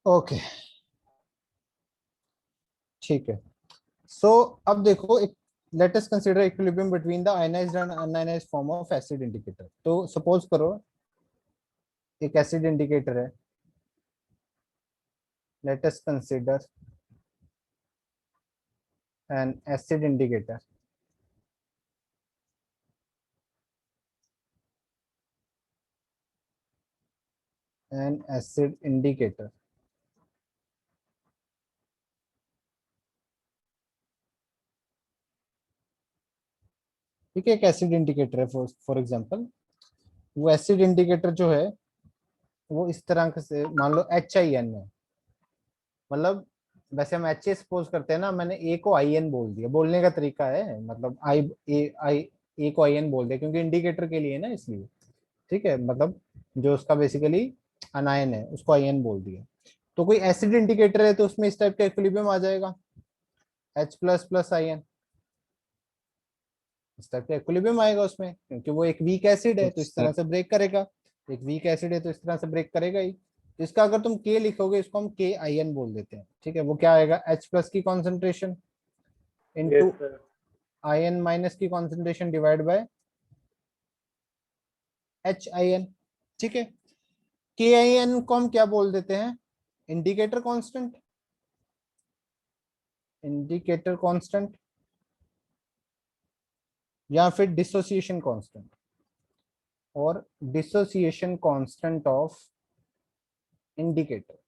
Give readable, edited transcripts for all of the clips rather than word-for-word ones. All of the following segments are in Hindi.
ओके, ठीक है। सो अब देखो, एक let us consider equilibrium between the ionised and un-ionised form of acid indicator. तो सपोज करो एक एसिड इंडिकेटर है, let us consider N acid indicator. N acid indicator, ठीक है, एक एसिड इंडिकेटर है फॉर एग्जांपल। वो एसिड इंडिकेटर जो है वो इस तरह से मान लो HIN है, मतलब वैसे हम HA सपोज करते हैं ना, मैंने ए को IN बोल दिया, बोलने का तरीका है, मतलब ए को IN बोल दिया क्योंकि इंडिकेटर के लिए ना, इसलिए। ठीक है, मतलब जो उसका बेसिकली अनायन है उसको IN बोल दिया। तो कोई एसिड इंडिकेटर है तो उसमें इस टाइप का इक्विलिब्रियम आ जाएगा, H++IN, इस टाइप का इक्विलिब्रियम आएगा उसमें, क्योंकि वो एक वीक एसिड है तो इस अच्छा। तरह से ब्रेक करेगा। एक वीक एसिड है तो इस तरह से ब्रेक करेगा ही। तो इसका अगर तुम के लिखोगे, इसको हम KIN बोल देते हैं। ठीक है, वो क्या आएगा, H+ की concentration yes into sir. IN- की कॉन्सेंट्रेशन डिवाइड बाय HIN। ठीक है, KIN को हम क्या बोल देते हैं, इंडिकेटर कांस्टेंट, इंडिकेटर कांस्टेंट या फिर डिसोसिएशन कांस्टेंट, और डिसोसिएशन कांस्टेंट ऑफ इंडिकेटर।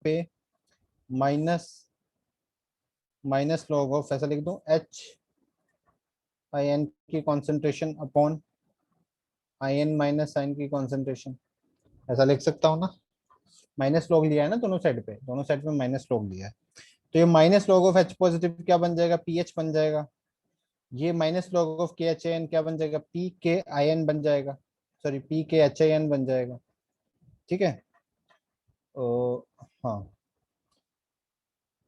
पे माइनस माइनस लॉग ऑफ, ऐसा लिख दूं, HIN की कॉन्सेंट्रेशन अपॉन IN- की कॉन्सेंट्रेशन, ऐसा लिख सकता हूँ ना। माइनस लॉग लिया है ना दोनों साइड पे, दोनों साइड पे माइनस लॉग लिया है। तो ये minus log of H positive क्या बन जाएगा, PH बन जाएगा। ये माइनस लॉग ऑफ KHIN क्या बन जाएगा, PKIN बन जाएगा, सॉरी PKHIN बन जाएगा। ठीक है, तो हाँ,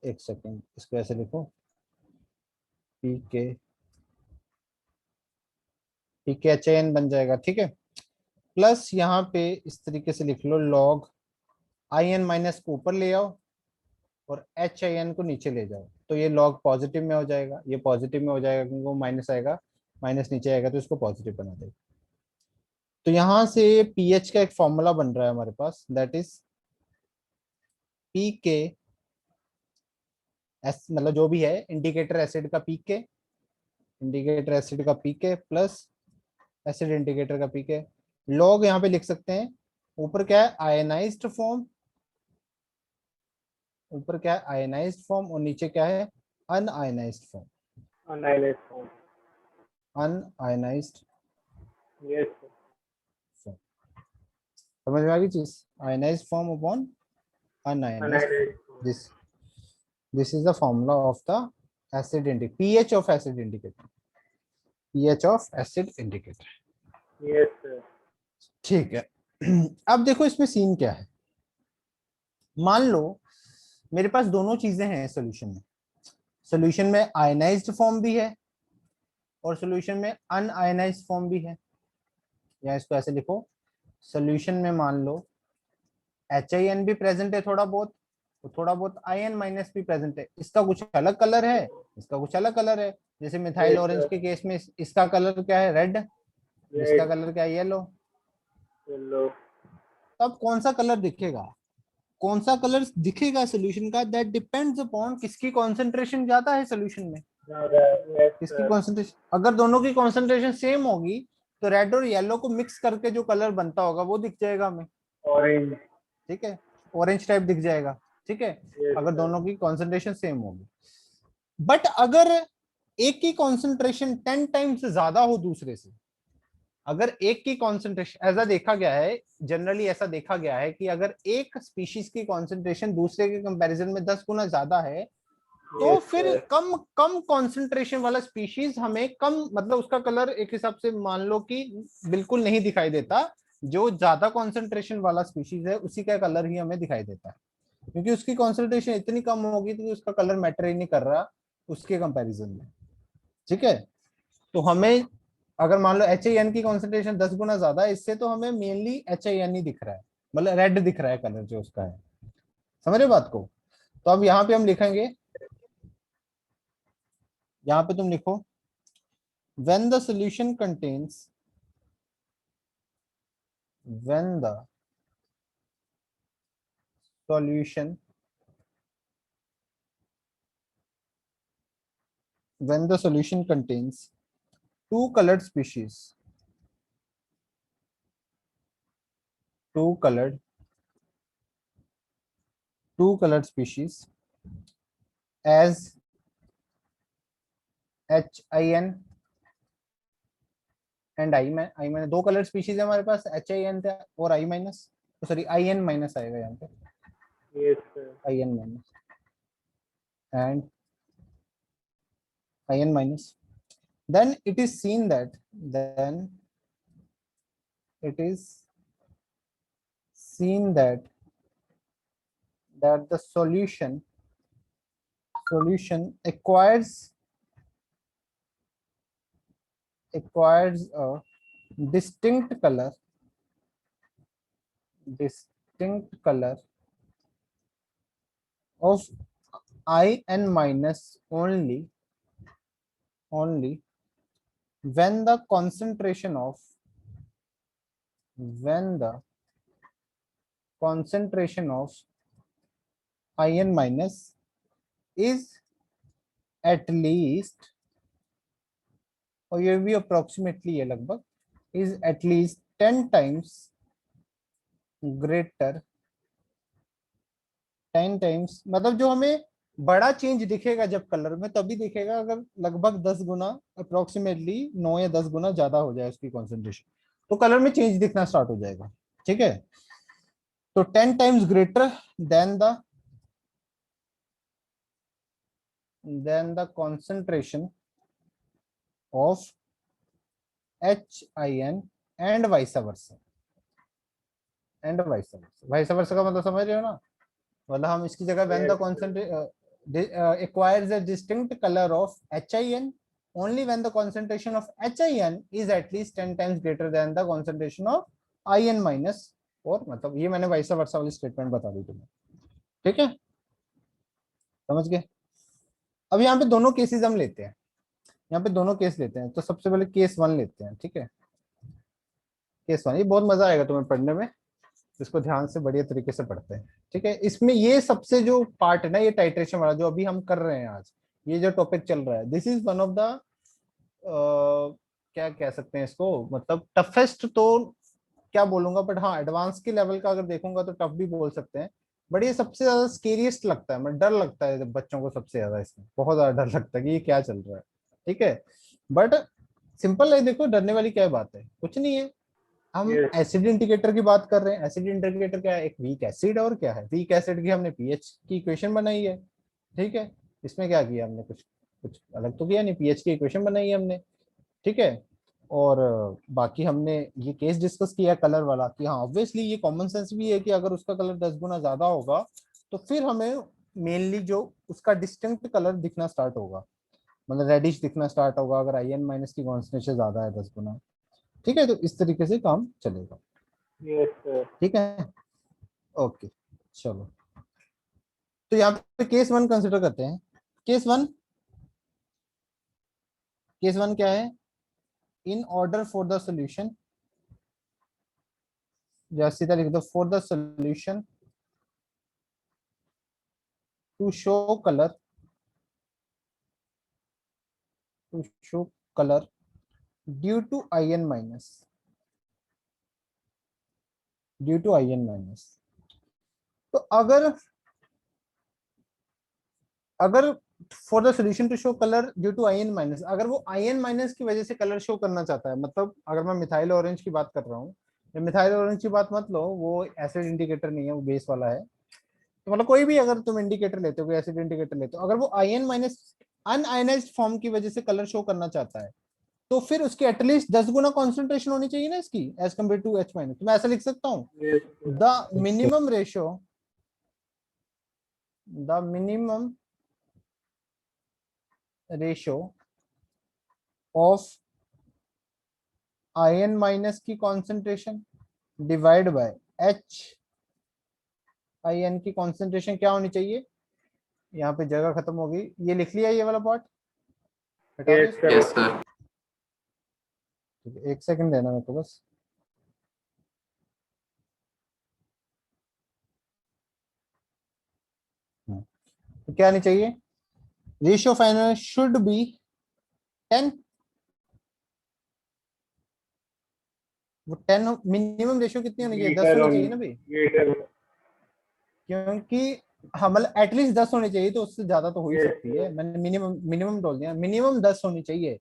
एक सेकेंड, इसको ऐसे लिखो, PKHIN बन जाएगा। ठीक है, प्लस यहाँ पे इस तरीके से लिख लो, लॉग IN- को ऊपर ले आओ और HIN को नीचे ले जाओ, तो ये लॉग पॉजिटिव में हो जाएगा, ये पॉजिटिव में हो जाएगा क्योंकि वो माइनस आएगा, माइनस नीचे आएगा तो इसको पॉजिटिव बना देगा। तो यहाँ से पीएच का एक फॉर्मूला बन रहा है हमारे पास, दैट इज PK एस, मतलब जो भी है इंडिकेटर एसिड का PK, इंडिकेटर एसिड का PK प्लस एसिड इंडिकेटर का PK। लॉग यहाँ पे लिख सकते हैं, ऊपर क्या है आयनाइज्ड फॉर्म, ऊपर क्या है आयनाइज्ड फॉर्म और नीचे क्या है अनआयनाइज्ड फॉर्म, अनाइलेट form. Unionised yes sir. Form. समझ में आ गई चीज, आयनाइज्ड फॉर्म अपॉन अनआयनाइज्ड अनाइलेट form. Form. This is the formula of the acid indicator, pH of acid indicator, pH of acid indicator. Yes sir. ठीक है, अब देखो इसमें सीन क्या है। मान लो मेरे पास दोनों चीजें हैं सॉल्यूशन में, सॉल्यूशन में आयनाइज्ड फॉर्म भी है और सॉल्यूशन में अनआयनाइज्ड फॉर्म भी है। या इसको ऐसे लिखो, सॉल्यूशन में मान लो HIN भी प्रेजेंट है थोड़ा बहुत, तो थोड़ा बहुत IN- भी प्रेजेंट है, इसका कुछ अलग कलर है, इसका कुछ अलग कलर है। जैसे मिथाइल Yes, ऑरेंज sir. के केस में इसका कलर क्या है, रेड, इसका Red, कलर क्या है, येलो। yellow. तो अब कौन सा कलर दिखेगा, कौन सा कलर दिखेगा सोल्यूशन का, दैट डिपेंड्स अपॉन किसकी कॉन्सेंट्रेशन ज्यादा है सोल्यूशन में, Yes, किसकी sir. कॉन्सेंट्रेशन। अगर दोनों की कॉन्सेंट्रेशन सेम होगी तो रेड और येलो को मिक्स करके जो कलर बनता होगा वो दिख जाएगा हमें, Orange. ठीक है, ऑरेंज टाइप दिख जाएगा, ठीक है, Yes, अगर sir. दोनों की कॉन्सेंट्रेशन सेम होगी। बट अगर एक की कॉन्सेंट्रेशन 10 टाइम्स ज्यादा हो दूसरे से, अगर एक की कॉन्सेंट्रेशन, ऐसा देखा गया है, जनरली ऐसा देखा गया है कि अगर एक स्पीशीज की कॉन्सेंट्रेशन दूसरे के कंपैरिजन में 10 गुना ज्यादा है, तो Yes, फिर sir. कम कम कॉन्सेंट्रेशन वाला स्पीशीज हमें कम, मतलब उसका कलर एक हिसाब से मान लो कि बिल्कुल नहीं दिखाई देता, जो ज्यादा कॉन्सेंट्रेशन वाला स्पीशीज है उसी का कलर ही हमें दिखाई देता है, क्योंकि उसकी कॉन्सेंट्रेशन इतनी कम होगी तो उसका कलर मैटर ही नहीं कर रहा उसके कंपैरिजन में, ठीक है। तो हमें अगर मान लो HAN की कॉन्सेंट्रेशन 10 गुना ज्यादा है इससे, तो हमें मेनली HAN ही दिख रहा है, मतलब रेड दिख रहा है कलर जो उसका है, समझ रहे बात को। तो अब यहाँ पे हम लिखेंगे, यहाँ पे तुम लिखो, when the solution contains, when the solution, when the solution contains two colored species, two colored, two colored species as HIN and I minus, दो कलर स्पीशीज है हमारे पास, HIN और I minus, sorry IN minus आएगा यहाँ पे, Yes, sir. IN minus and IN minus, then it is seen that, then it is seen that the solution acquires a distinct color, of IN minus only when the concentration of, when the concentration of IN minus is at least, और ये भी अप्रोक्सीमेटली है लगभग, is at least 10 times greater, 10 times, मतलब जो हमें बड़ा चेंज दिखेगा जब कलर में तभी दिखेगा अगर लगभग 10 गुना, अप्रोक्सीमेटली 9 या 10 गुना ज्यादा हो जाए उसकी कॉन्सेंट्रेशन, तो कलर में चेंज दिखना स्टार्ट हो जाएगा, ठीक है। तो 10 times greater than the concentration of HIN and vice versa, vice versa का मतलब समझ रहे हो ना, मतलब हम इसकी जगह when the Yes, sir. acquires a distinct color of HIN only when the concentration of HIN is at least 10 times greater than the concentration of IN minus, और मतलब ये मैंने वाइस वर्सा वाली स्टेटमेंट बता दी तुम्हें, ठीक है, समझ गए। अब यहाँ पे दोनों केसेस हम लेते हैं, यहाँ पे दोनों केस लेते हैं, तो सबसे पहले केस 1 लेते हैं, ठीक है। केस 1 ये बहुत मजा आएगा तुम्हें पढ़ने में, इसको ध्यान से बढ़िया तरीके से पढ़ते हैं, ठीक है। इसमें ये सबसे जो पार्ट है ना, ये टाइट्रेशन वाला जो अभी हम कर रहे हैं आज, ये जो टॉपिक चल रहा है, this is one of the, क्या कह सकते हैं इसको, मतलब टफेस्ट तो क्या बोलूंगा, बट हाँ एडवांस के लेवल का अगर देखूंगा तो टफ भी बोल सकते हैं, बट ये सबसे ज्यादा स्केरियस्ट लगता है, मतलब डर लगता है जब बच्चों को, सबसे ज्यादा इसमें बहुत ज्यादा डर लगता है कि ये क्या चल रहा है, ठीक है। बट सिंपल है, देखो डरने वाली क्या बात है, कुछ नहीं है। हम Yes. एसिड इंडिकेटर की बात कर रहे हैं, एसिड इंडिकेटर क्या है, एक वीक एसिड, और क्या है, वीक एसिड की हमने पीएच की इक्वेशन बनाई है, ठीक है। इसमें क्या किया हमने, कुछ कुछ अलग तो किया नहीं, पीएच की इक्वेशन बनाई है हमने, ठीक है। और बाकी हमने ये केस डिस्कस किया कलर वाला, कि हाँ ऑब्वियसली ये कॉमन सेंस भी है कि अगर उसका कलर 10 गुना ज्यादा होगा तो फिर हमें मेनली जो उसका डिस्टिंक्ट कलर दिखना स्टार्ट होगा, मतलब रेडिश दिखना स्टार्ट होगा अगर IN माइनस की कॉन्सेंट्रेशन ज्यादा है 10 गुना, ठीक है। तो इस तरीके से काम चलेगा, Yes, sir. ठीक है, ओके। चलो, तो यहाँ पे केस 1 कंसिडर करते हैं। केस 1, केस 1 क्या है, in order for the solution, या सीधा लिख दो, for the solution to show colour, to show colour due to I N minus, due to I N minus. तो अगर अगर for the solution to show colour due to I N minus, अगर वो आई एन माइनस की वजह से कलर शो करना चाहता है, मतलब अगर मैं मिथाइल ऑरेंज की बात कर रहा हूँ, मिथाइल ऑरेंज की बात मत लो, वो एसिड इंडिकेटर नहीं है, वो बेस वाला है। तो मतलब कोई भी अगर तुम इंडिकेटर लेते हो, कोई एसिड इंडिकेटर लेते हो, अगर वो I N minus unionised form की वजह से कलर शो करना चाहता है, तो फिर उसकी एटलीस्ट 10 गुना कॉन्सेंट्रेशन होनी चाहिए ना इसकी, as compare to H minus. तो मैं ऐसा लिख सकता हूँ, yes, the minimum ratio, the minimum ratio of I N minus की concentration divide by H I N की कॉन्सेंट्रेशन क्या होनी चाहिए। यहाँ पे जगह खत्म होगी, ये लिख लिया ये वाला पार्ट, हटा दो yes, इसको। sir. Yes sir. ठीक है, एक सेकंड देना मेरे को बस। तो क्या नहीं चाहिए, रेशियो फाइनल शुड बी 10, वो 10, मिनिमम रेशियो कितनी होनी चाहिए, 10 Meter होनी on चाहिए ना भाई, meter. क्योंकि हम एटलीस्ट 10 होनी चाहिए, तो उससे ज्यादा तो हो ही Yes, सकती है, मैंने मिनिमम मिनिमम बोल दिया, मिनिमम 10 होनी चाहिए,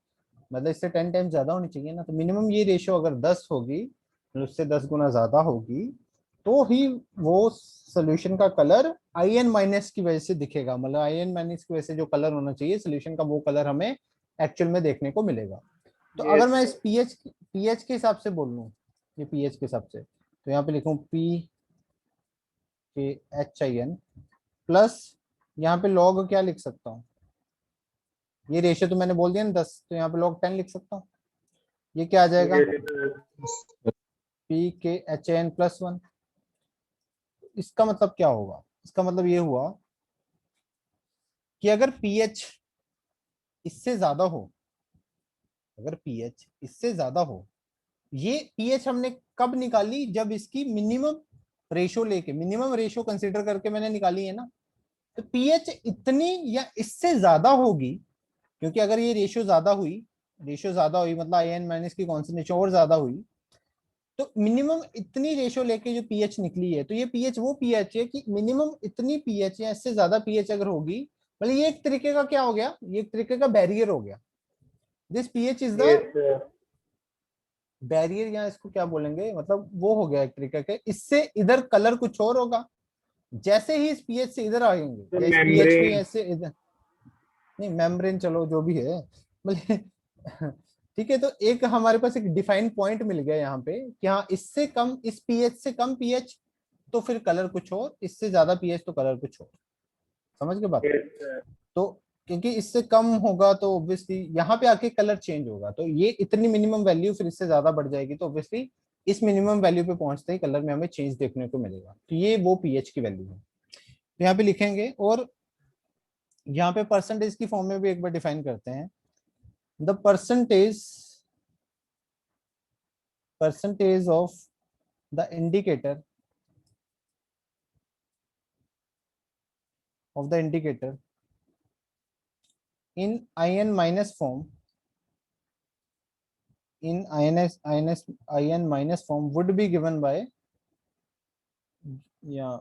मतलब इससे 10 टाइम्स ज्यादा होनी चाहिए ना। तो मिनिमम ये रेशियो अगर 10 होगी, मतलब उससे 10 गुना ज्यादा होगी, तो ही वो सोल्यूशन का कलर आई एन माइनस की वजह से दिखेगा, मतलब आई एन माइनस की वजह से जो कलर होना चाहिए सोल्यूशन का, वो कलर हमें एक्चुअल में देखने को मिलेगा। तो yes, अगर मैं इस sir. पीएच के हिसाब से बोल लूँ, ये पीएच के हिसाब से, तो यहाँ पे लिखूं P K H I N plus, यहाँ पे लॉग क्या लिख सकता हूँ, ये रेशियो तो मैंने बोल दिया ना 10, तो यहाँ पे लॉग 10 लिख सकता हूँ। ये क्या आ जाएगा, Yes, sir. P K H N plus 1। इसका मतलब क्या होगा, इसका मतलब ये हुआ कि अगर पीएच इससे ज्यादा हो, अगर पीएच इससे ज्यादा हो, ये पीएच हमने कब निकाली, जब इसकी मिनिमम रेशियो लेके, मिनिमम रेशियो कंसीडर करके मैंने निकाली है ना। तो पीएच इतनी या इससे ज्यादा होगी, क्योंकि अगर ये रेशियो ज्यादा हुई मतलब आई एन माइनस की कॉन्सेंट्रेशन और ज्यादा हुई, तो मिनिमम इतनी रेशियो लेके जो पीएच निकली है, तो ये पीएच वो पीएच है कि मिनिमम इतनी पीएच या इससे ज्यादा पीएच अगर होगी, मतलब ये एक तरीके का क्या हो गया, ये एक तरीके का बैरियर हो गया। This pH is the Yes, sir. Barrier, या इसको क्या बोलेंगे, मतलब वो हो गया एक तरीके का, इससे इधर कलर कुछ और होगा, जैसे ही इस पीएच से इधर आएंगे, The या इस पीएच में membrane. ऐसे इधर, नहीं मेम्ब्रेन चलो जो भी है, मतलब ठीक है। तो एक हमारे पास एक डिफाइन पॉइंट मिल गया यहाँ पे कि हाँ इससे कम, इस पीएच से कम पीएच तो फिर कलर कुछ और, इससे ज्यादा पीएच तो कलर कुछ और। समझ गए बात। Yes, sir. तो क्योंकि इससे कम होगा तो ऑब्वियसली यहाँ पे आके कलर चेंज होगा, तो ये इतनी मिनिमम वैल्यू फिर इससे ज्यादा बढ़ जाएगी, तो ऑब्वियसली इस मिनिमम वैल्यू पे पहुंचते ही कलर में हमें चेंज देखने को मिलेगा। तो ये वो पीएच की वैल्यू है, तो यहाँ पे लिखेंगे। और यहाँ पे परसेंटेज की फॉर्म में भी एक बार डिफाइन करते हैं, the percentage of the indicator in IN minus form, in IN minus form would be given by, yeah,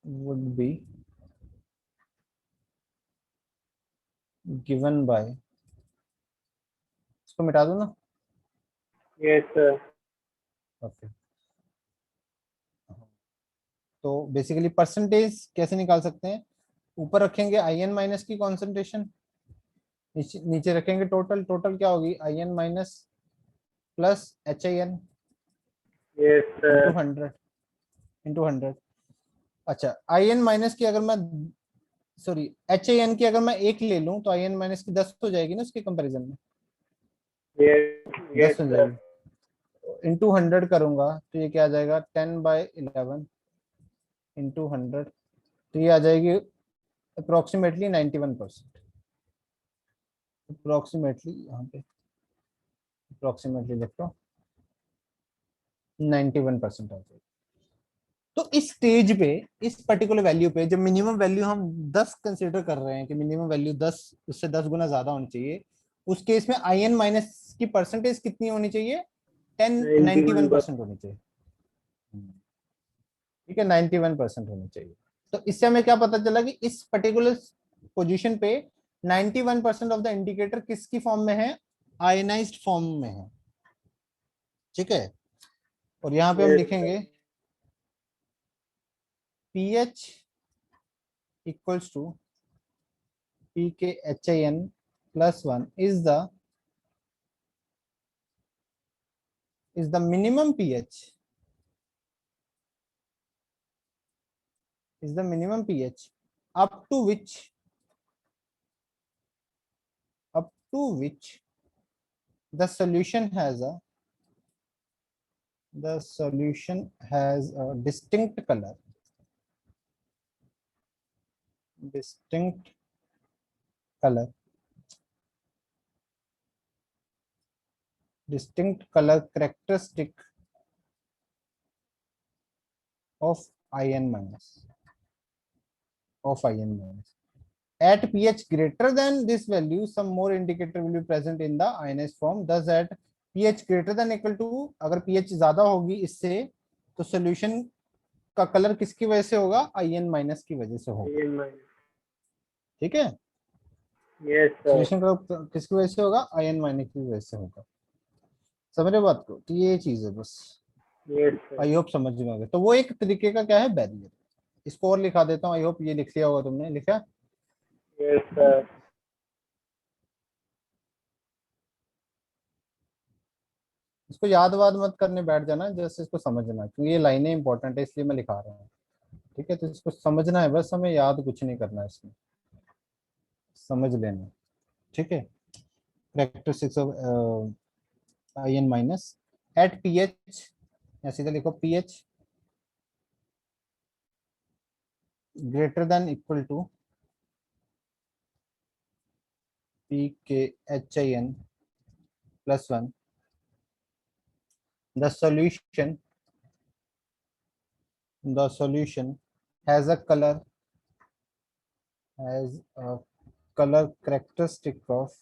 would be given by, इसको मिटा दो ना, Yes, sir. ओके। तो बेसिकली परसेंटेज कैसे निकाल सकते हैं, ऊपर रखेंगे आई एन माइनस की कॉन्सेंट्रेशन, नीचे रखेंगे टोटल, टोटल क्या होगी I N minus plus H I N Yes, into sir. 100, into 100। अच्छा आई एन माइनस की अगर मैं, सॉरी एच आई एन की अगर मैं एक ले लूं, तो आई एन माइनस की 10 हो जाएगी ना उसके कंपैरिजन में, Yes, yes, 10 हो sir. जाएगी। इंटू 100 करूंगा तो ये क्या आ जाएगा 10/11 इंटू 100, तो ये आ जाएगी अप्रोक्सीमेटली 91%, अप्रोक्सीमेटली यहाँ पे अप्रोक्सीमेटली लिख लो 91% आ जाएगी। तो इस स्टेज पे, इस पर्टिकुलर वैल्यू पे, जब मिनिमम वैल्यू हम 10 कंसीडर कर रहे हैं कि मिनिमम वैल्यू 10, उससे 10 गुना ज्यादा होनी चाहिए, उस केस में आई एन माइनस की परसेंटेज कितनी होनी चाहिए? 91% होनी चाहिए। ठीक है, 91% होनी चाहिए। तो इससे हमें क्या पता चला कि इस पर्टिकुलर पोजीशन पे 91% ऑफ द इंडिकेटर किसकी फॉर्म में है? आयनाइज्ड फॉर्म में है। ठीक है, और यहां पे हम Yes, लिखेंगे pH equals to pKHIN plus 1 is the minimum pH, is the minimum pH up to which the solution has a distinct color, distinct color, distinct color characteristic of IN minus, of IN minus. At pH greater than this value, some more indicator will be present in the ionized form. Thus, at pH greater than equal to, अगर pH ज्यादा होगी इससे, तो solution का कलर किसकी वजह से होगा? IN माइनस की वजह से होगा। IN minus. ठीक है, Yes, sir. सोल्यूशन का किसकी वजह से होगा? आयन माइनस की वजह से होगा। समझ रहे बात को? तो ये चीज है बस, Yes, sir. आई होप समझ में आ गया। तो वो एक तरीके का क्या है? बैरियर। इसको और लिखा देता हूँ, आई होप ये लिख लिया होगा तुमने। लिखा? Yes, sir. इसको याद वाद मत करने बैठ जाना, जैसे इसको समझना, क्योंकि ये लाइनें इंपॉर्टेंट है इसलिए मैं लिखा रहा हूँ। ठीक है, तो इसको समझना है बस, हमें याद कुछ नहीं करना है इसमें, समझ लेना। ठीक है, characteristics of ion minus at pH, या सीधा लिखो pH greater than equal to pKHIN plus 1, the solution has a color characteristic of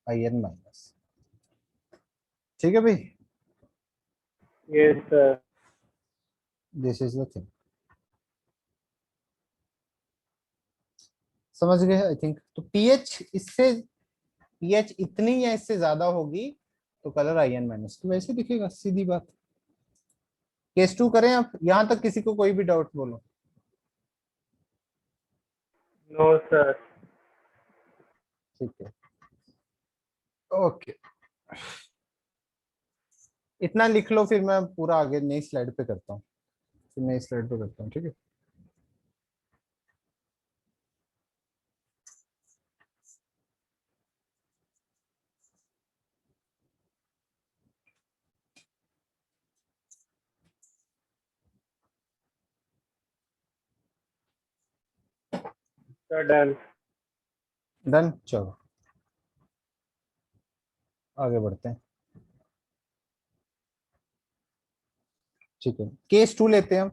IN minus। ठीक है भाई, Yes, sir. This is the thing. समझ गए आई थिंक। तो पीएच इससे, पीएच इतनी या इससे ज्यादा होगी तो कलर आईएन माइनस की वैसे दिखेगा, सीधी बात। केस 2 करें आप? यहां तक किसी को कोई भी डाउट बोलो। No, sir. ठीक है, ओके, इतना लिख लो, फिर मैं पूरा आगे नई स्लाइड पे करता हूँ, फिर नई स्लाइड पे करता हूँ। ठीक है, Sir, done. डन, चलो आगे बढ़ते हैं। ठीक है, केस 2 लेते हैं हम।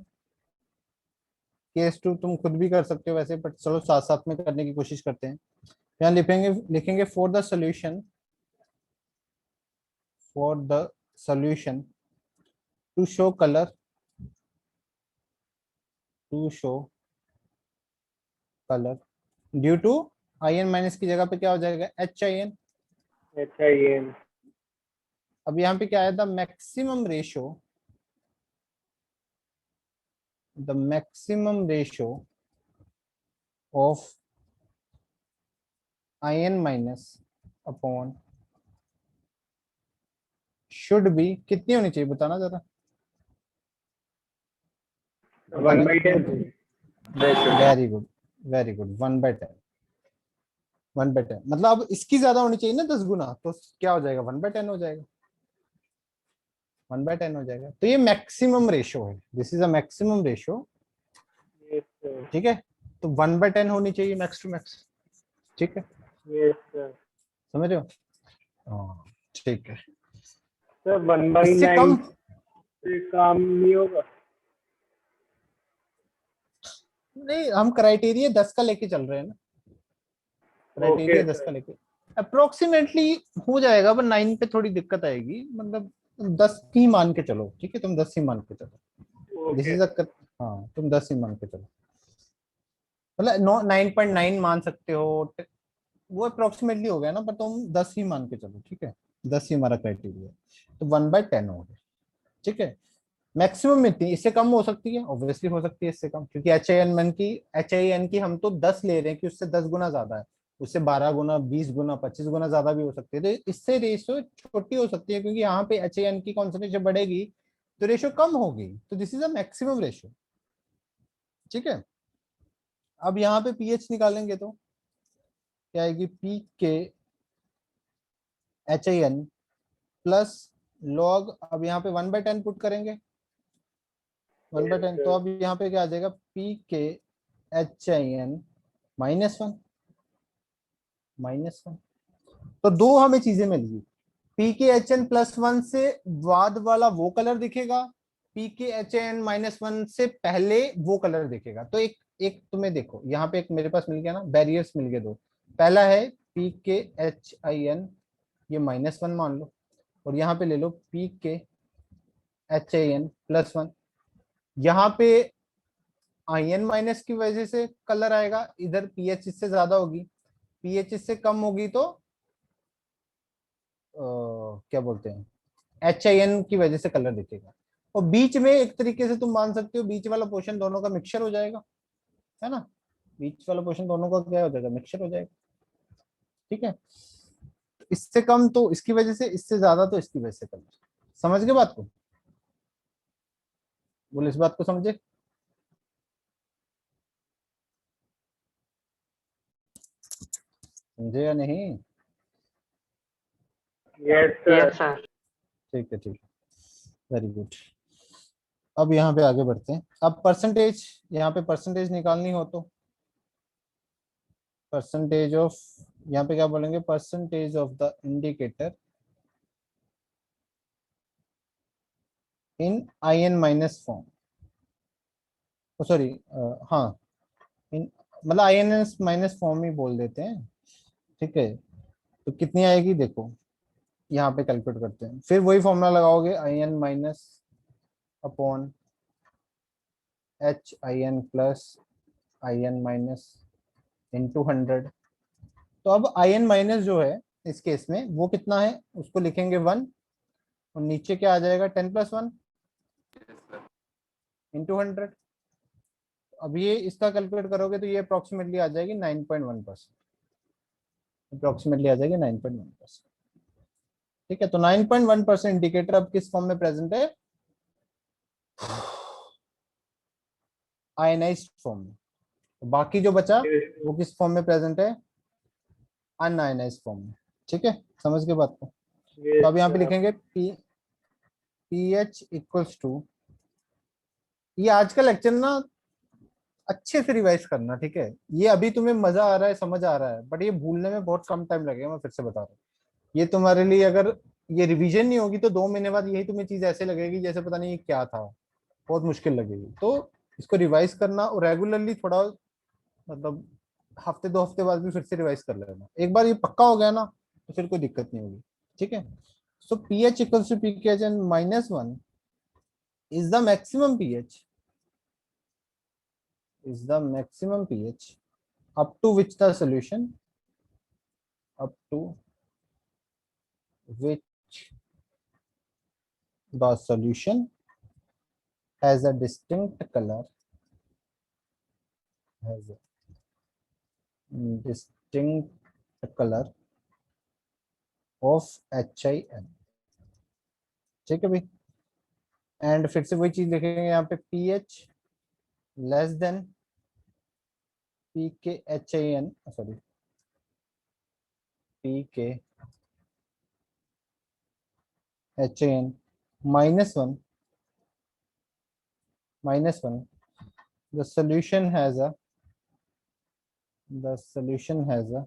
केस 2 तुम खुद भी कर सकते हो वैसे, बट चलो साथ साथ में करने की कोशिश करते हैं। यहाँ लिखेंगे for the solution to show colour, due to I N minus की जगह पे क्या हो जाएगा? H I N. HIN. अब यहाँ पे क्या है? The maximum ratio of I N minus upon should be कितनी होनी चाहिए? बताना जरा। 1/10. Very good, very good, 1/10। 1/10 मतलब अब इसकी ज्यादा होनी चाहिए ना 10 गुना, तो क्या हो जाएगा? 1/10 हो जाएगा, 1/10 हो जाएगा। तो ये मैक्सिमम रेशो है, this is a maximum ratio. Yes, sir. ठीक है, तो 1/10 होनी चाहिए मैक्स टू मैक्स। ठीक है, yes sir. समझ रहे हो? हाँ ठीक है। सर 1/9 इससे कम से काम नहीं होगा? नहीं, हम क्राइटेरिया 10 का लेके चल रहे हैं ना, ओके क्राइटेरिया 10 का सर, लेके अप्रोक्सीमेटली हो जाएगा, पर 9 पे थोड़ी दिक्कत आएगी, मतलब 10 ही मान के चलो, ठीक है, तुम 10 ही मान के चलो, दिस ओके इज अ, हाँ तुम 10 ही मान के चलो, मतलब 9.9 मान सकते हो, वो अप्रोक्सीमेटली हो गया ना, पर तुम 10 ही मान के चलो, ठीक है, 10 ही हमारा क्राइटेरिया, तो 1/10 हो गया, ठीक है। मैक्सिमम इतनी, इससे कम हो सकती है, ऑब्वियसली हो सकती है इससे कम, क्योंकि एच आई एन की हम तो 10 ले रहे हैं, कि उससे 10 गुना ज्यादा है, उससे 12 गुना, 20 गुना, 25 गुना ज्यादा भी हो सकती है, तो इससे रेशियो छोटी हो सकती है, क्योंकि यहाँ पे एच आई एन की कॉन्सेंट्रेशन बढ़ेगी तो रेशियो कम होगी, तो this is a maximum ratio, ठीक है। अब यहाँ पे पीएच निकालेंगे तो क्या आएगी, P K H I N plus log, अब यहाँ पे 1/10 पुट करेंगे, 1/10, तो अब यहाँ पे क्या आ जाएगा, P K H I N -1, तो दो हमें चीजें मिल गई, पी के एच एन +1 से बाद वाला वो कलर दिखेगा, पी के एच एन -1 से पहले वो कलर दिखेगा, तो एक एक तुम्हें देखो यहाँ पे एक मेरे पास मिल गया ना, बैरियर्स मिल गए दो, पहला है P K H I N, ये -1 मान लो, और यहाँ पे ले लो P K H I N +1, यहाँ पे आई एन माइनस की वजह से कलर आएगा, इधर पीएच इससे ज्यादा होगी, पीएच इससे कम होगी तो क्या बोलते हैं, एच आई एन की वजह से कलर दिखेगा, और बीच में एक तरीके से तुम मान सकते हो, बीच वाला पोर्शन दोनों का मिक्सचर हो जाएगा, है ना, बीच वाला पोर्शन दोनों का क्या हो जाएगा, मिक्सचर हो जाएगा, ठीक है। इससे कम तो इसकी वजह से, इससे ज्यादा तो इसकी वजह से कलर, समझ गए बात को, बोले इस बात को समझे, समझे या नहीं? Yes yes sir, sir. ठीक है, ठीक है, वेरी गुड। अब यहाँ पे आगे बढ़ते हैं, अब परसेंटेज, यहाँ पे परसेंटेज निकालनी हो तो परसेंटेज ऑफ, यहाँ पे क्या बोलेंगे, percentage of the indicator in I N minus form, sorry, हाँ, इन, मतलब I N S minus form ही बोल देते हैं, ठीक है। तो कितनी आएगी देखो, यहाँ पे कैलकुलेट करते हैं, फिर वही फॉर्मूला लगाओगे, I N minus upon H I N plus I N minus into 100, तो अब आई एन माइनस जो है इस केस में वो कितना है, उसको लिखेंगे 1, और नीचे क्या आ जाएगा, 10+1 इंटू 100, अब ये इसका कैलकुलेट करोगे तो ये अप्रोक्सीमेटली आ जाएगी 9.1%, अप्रोक्सीमेटली आ जाएगी 9.1%, ठीक है। तो 9.1% इंडिकेटर अब किस फॉर्म में प्रेजेंट है, आयनाइज्ड फॉर्म में, तो बाकी जो बचा वो किस फॉर्म में प्रेजेंट है, अनआयनाइज्ड फॉर्म में, ठीक है, समझ के बात को। तो अब यहाँ पे लिखेंगे पी एच इक्वल्स टू, ये आज का लेक्चर ना अच्छे से रिवाइज करना, ठीक है, ये अभी तुम्हें मजा आ रहा है, समझ आ रहा है, बट ये भूलने में बहुत कम टाइम लगेगा, मैं फिर से बता रहा हूँ, ये तुम्हारे लिए अगर ये रिवीजन नहीं होगी तो 2 महीने बाद यही तुम्हें चीज ऐसे लगेगी जैसे पता नहीं ये क्या था, बहुत मुश्किल लगेगी, तो इसको रिवाइज करना, और रेगुलरली थोड़ा, मतलब हफ्ते 2 हफ्ते बाद भी फिर से रिवाइज कर लेना, एक बार ये पक्का हो गया ना तो फिर कोई दिक्कत नहीं होगी, ठीक है। So P H equals to P K H N -1 is the maximum pH, is the maximum pH up to which the solution, up to which the solution has a distinct color, has a distinct color of HIN, ठीक है भाई, एंड फिर से वही चीज लिखेंगे यहाँ पे, pH less than P K H I N, sorry, P K H I N -1, the solution has a, the solution has a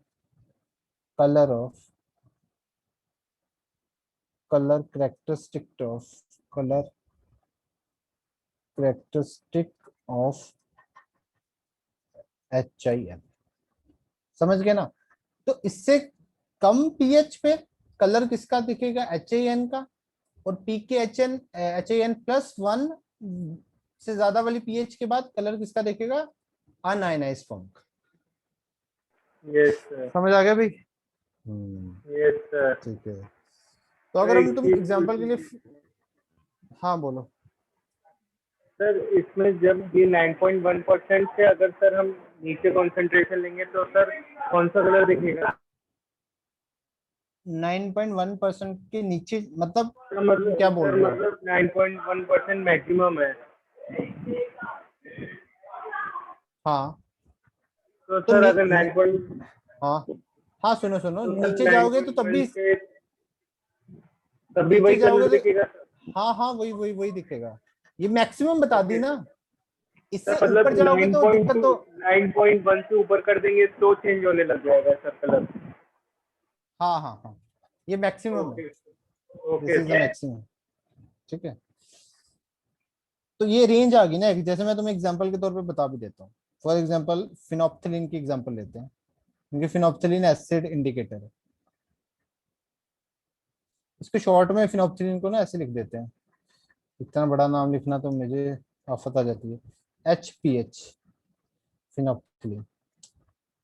color of color characteristic of color characteristic of HIN। समझ गए ना? तो इससे कम पीएच पे कलर किसका दिखेगा? HIN का। और पीके HIN प्लस 1 से ज्यादा वाली पीएच के बाद कलर किसका दिखेगा? अनआयनाइज्ड फॉर्म का। Yes sir. समझ आ गया भाई? Yes sir. ठीक है। तो अगर हम तुम एग्जांपल के लिए हाँ बोलो। सर इसमें जब ये 9.1% से अगर सर हम नीचे कंसंट्रेशन लेंगे तो सर कौन सा कलर दिखेगा? 9.1% के नीचे मतलब सर मतलब क्या बोल सर रहे हो? मतलब 9.1% मैक्सिमम है। हाँ तो तो सर अगर 9. हाँ हाँ सुनो सुनो, तो सर नीचे जाओगे तो तब 9.1 भी से तब भी नीचे वही जाओगे कलर तो दिखेगा सर? हाँ हाँ वही वही वही दिखेगा। ये मैक्सिमम बता दी ओके ना, सर इससे मतलब ऊपर जाओगे तो दिक्कत 9.2 तो 9.1 से ऊपर कर देंगे तो चेंज होने लग जाएगा सर कलर। हाँ हाँ हाँ ये मैक्सिमम है। Okay this okay is the sir. Maximum. ठीक है। तो ये रेंज आ गई ना, जैसे मैं तुम्हें एग्जांपल के तौर पे बता भी देता हूँ। फॉर एग्जांपल फिनोप्थलीन की एग्जांपल लेते हैं, क्योंकि फिनोप्थलीन एसिड इंडिकेटर है। इसको शॉर्ट में फिनोप्थलीन को ना ऐसे लिख देते हैं, इतना बड़ा नाम लिखना तो मुझे आफत आ जाती है। HPH phenolphthalein.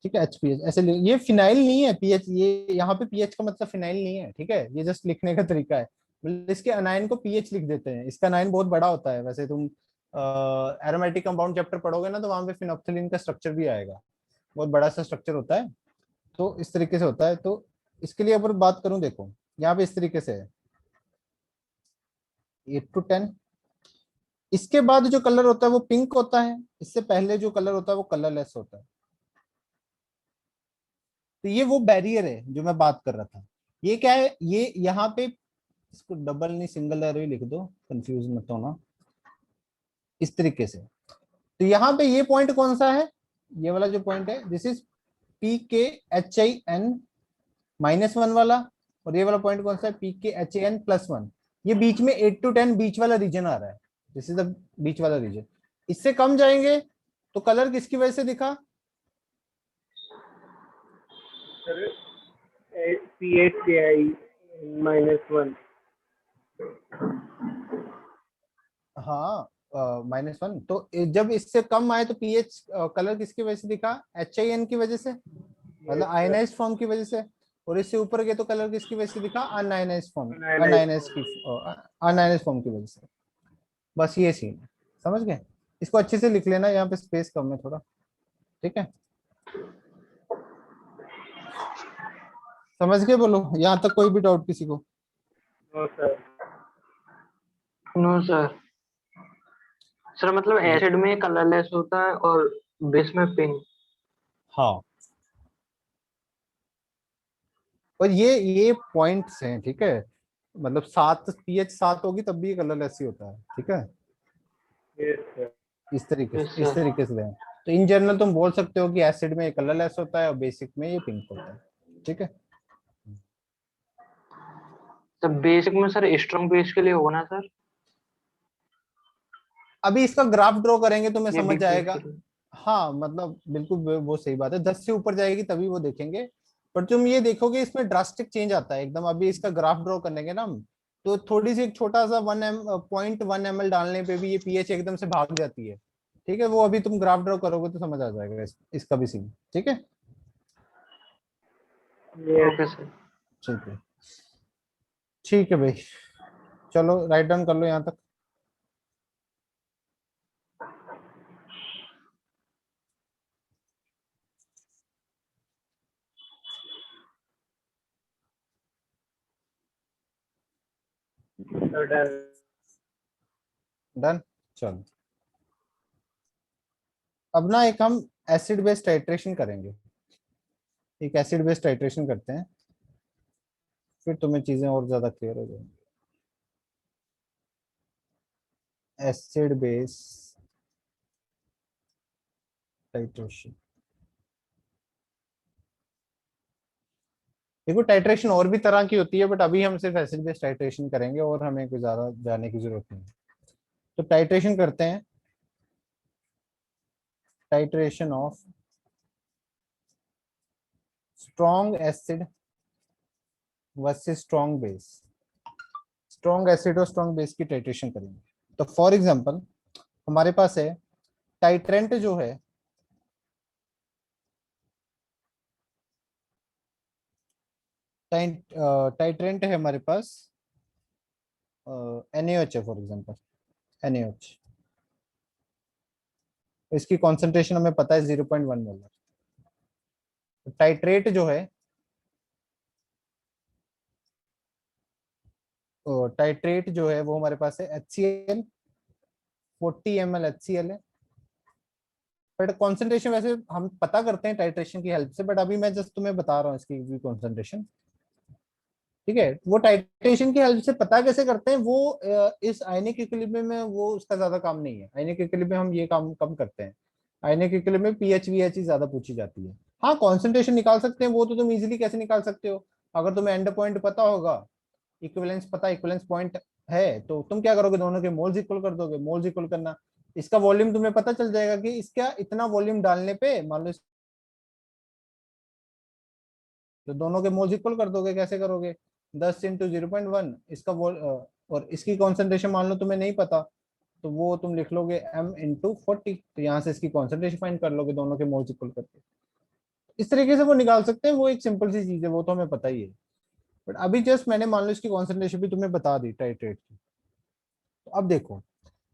ठीक है HPH ऐसे ये फिनाइल नहीं है पीएच, ये यहाँ पे पीएच का मतलब फिनाइल नहीं है। ठीक है, ये जस्ट लिखने का तरीका है। मतलब इसके अनायन को पीएच लिख देते हैं। इसका अनायन बहुत बड़ा होता है। वैसे तुम एरोमेटिक कंपाउंड चैप्टर पढ़ोगे ना तो वहां पे फिनोप्थलीन का स्ट्रक्चर भी आएगा। बहुत बड़ा सा स्ट्रक्चर होता है। तो इस तरीके से होता है। तो इसके लिए अगर बात करूं, देखो यहाँ पे इस तरीके से है 8 to 10। इसके बाद जो कलर होता है वो पिंक होता है। इससे पहले जो कलर होता है वो कलरलेस होता है। तो ये वो बैरियर है जो मैं बात कर रहा था। ये क्या है? ये यहाँ पे इसको डबल नहीं सिंगल एरो ही लिख दो, कंफ्यूज मत होना। इस तरीके से। तो यहाँ पे ये पॉइंट कौन सा है? ये वाला जो पॉइंट है दिस इज PKHIN -1 वाला। और ये वाला पॉइंट कौन सा है? PKHIN +1। ये बीच में 8 to 10 बीच वाला रीजन आ रहा है। दिस इज द बीच वाला रीजन। इससे कम जाएंगे तो कलर किसकी वजह से दिखा? Sir PHCI -1। हाँ -1। तो जब इससे कम आए तो पीएच कलर किसकी वजह से दिखा? HIN की वजह से, मतलब यस सर। आयनाइज्ड फॉर्म की वजह से। और इससे ऊपर गए तो कलर किसकी वजह से दिखा? अनआयनाइज्ड फॉर्म, अनालाइज अनआयनाइज्ड की अनआयनाइज्ड फॉर्म की वजह से। बस ये सीन है। समझ गए? इसको अच्छे से लिख लेना, यहाँ पे स्पेस कम है थोड़ा। ठीक है, समझ गए? बोलो यहाँ तक कोई भी डाउट किसी को? No sir. No sir. Sir मतलब एसिड में कलरलेस होता है और बेस में पिंक। हाँ और ये पॉइंट्स हैं। ठीक है, मतलब 7 pH 7 होगी तब भी ये कलरलेस ही होता है। ठीक है, यस सर। यस इस सर। तरीके से लें। तो इन जनरल तुम बोल सकते हो कि एसिड में ये कलरलेस होता है और बेसिक में ये पिंक होता है। ठीक है, तो बेसिक में सर स्ट्रॉन्ग बेस के लिए होगा ना सर, अभी इसका ग्राफ ड्रॉ करेंगे तो मैं या समझ वीक बेस के जाएगा। लिए? हाँ मतलब बिल्कुल वो सही बात है, 10 से ऊपर जाएगी तभी वो देखेंगे। पर तुम ये देखोगे इसमें ड्रास्टिक चेंज आता है एकदम। अभी इसका ग्राफ ड्रॉ करने के ना हम, तो थोड़ी सी एक छोटा सा 0.1 ml डालने पे भी ये पीएच एकदम से भाग जाती है। ठीक है, वो अभी तुम ग्राफ ड्रॉ करोगे तो समझ आ जाएगा इसका भी सीन। ठीक है, यस। Okay sir. ठीक है, ठीक है भाई। चलो राइट डाउन कर लो यहाँ तक। Sir done. डन। चलो अब ना एक हम एसिड बेस्ड टाइट्रेशन करेंगे। एक एसिड बेस्ड टाइट्रेशन करते हैं, फिर तुम्हें चीजें और ज्यादा क्लियर हो जाएंगी। Acid base titration. देखो टाइट्रेशन और भी तरह की होती है, बट अभी हम सिर्फ एसिड बेस टाइट्रेशन करेंगे और हमें कोई ज्यादा जाने की जरूरत नहीं है। तो टाइट्रेशन करते हैं, titration of strong acid versus strong base. Strong acid और स्ट्रॉन्ग बेस की टाइट्रेशन करेंगे। तो फॉर एग्जांपल हमारे पास है टाइट्रेंट जो है, टाइट्रेंट है हमारे पास NaOH है फॉर एग्जांपल, NaOH। इसकी कॉन्सेंट्रेशन हमें पता है 0.1 मोलर। टाइट्रेट जो है, टाइट्रेट जो है वो हमारे पास है HCl, 40 ml HCl है। बट कॉन्सेंट्रेशन वैसे हम पता करते हैं टाइट्रेशन की हेल्प से, बट अभी मैं जस्ट तुम्हें बता रहा हूँ इसकी भी कॉन्सेंट्रेशन। ठीक है, वो टाइट्रेशन की हेल्प से पता कैसे करते हैं, वो इस आयनिक इक्विलिब्रियम में वो उसका ज्यादा काम नहीं है। आयनिक इक्विलिब्रियम में हम ये काम कम करते हैं। आयनिक इक्विलिब्रियम में पीएच वीएच ही ज्यादा पूछी जाती है। हाँ कॉन्सेंट्रेशन निकाल सकते हैं, वो तो तुम इजीली कैसे निकाल सकते हो, अगर तुम्हें एंड पॉइंट पता होगा, इक्विवेलेंस पता, इक्विवेलेंस पॉइंट है, तो तुम क्या करोगे, दोनों के मोल्स इक्वल कर दोगे। मोल्स इक्वल करना, इसका वॉल्यूम तुम्हें पता चल जाएगा कि इसका इतना वॉल्यूम डालने पे मान लो तो दोनों के मोल्स इक्वल कर दोगे। कैसे करोगे, 10 इंटू 0.1 इसका और इसकी कॉन्सेंट्रेशन मान लो तुम्हें नहीं पता, तो वो तुम लिख लोगे m इंटू 40, तो यहाँ से इसकी कॉन्सेंट्रेशन फाइंड कर लोगे दोनों के मोल्स इक्वल करके। इस तरीके से वो निकाल सकते हैं, वो एक सिंपल सी चीज है, वो तो हमें पता ही है। बट अभी जस्ट मैंने मान लो इसकी कॉन्सेंट्रेशन भी तुम्हें बता दी टाइट्रेट की। तो अब देखो